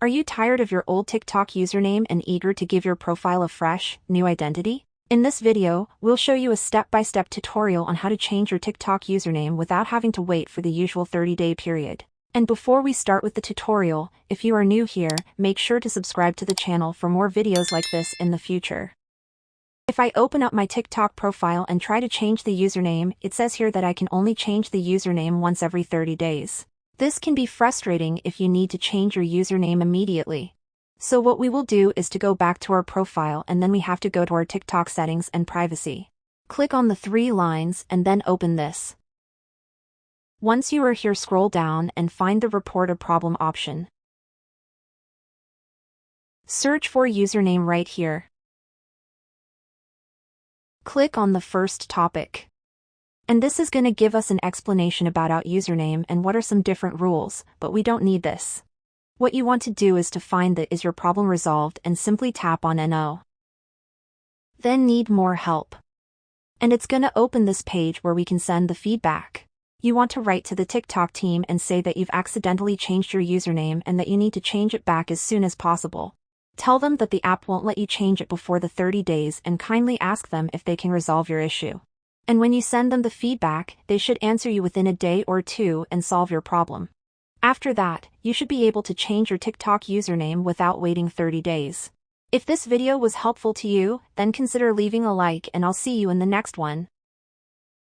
Are you tired of your old TikTok username and eager to give your profile a fresh, new identity? In this video, we'll show you a step-by-step tutorial on how to change your TikTok username without having to wait for the usual 30-day period. And before we start with the tutorial, if you are new here, make sure to subscribe to the channel for more videos like this in the future. If I open up my TikTok profile and try to change the username, it says here that I can only change the username once every 30 days. This can be frustrating if you need to change your username immediately. So what we will do is to go back to our profile and then we have to go to our TikTok settings and privacy. Click on the 3 lines and then open this. Once you are here, scroll down and find the Report a Problem option. Search for username right here. Click on the first topic. And this is going to give us an explanation about our username and what are some different rules, but we don't need this. What you want to do is to find that is your problem resolved and simply tap on No. Then need more help. And it's going to open this page where we can send the feedback. You want to write to the TikTok team and say that you've accidentally changed your username and that you need to change it back as soon as possible. Tell them that the app won't let you change it before the 30 days and kindly ask them if they can resolve your issue. And when you send them the feedback, they should answer you within a day or 2 and solve your problem. After that, you should be able to change your TikTok username without waiting 30 days. If this video was helpful to you, then consider leaving a like and I'll see you in the next one.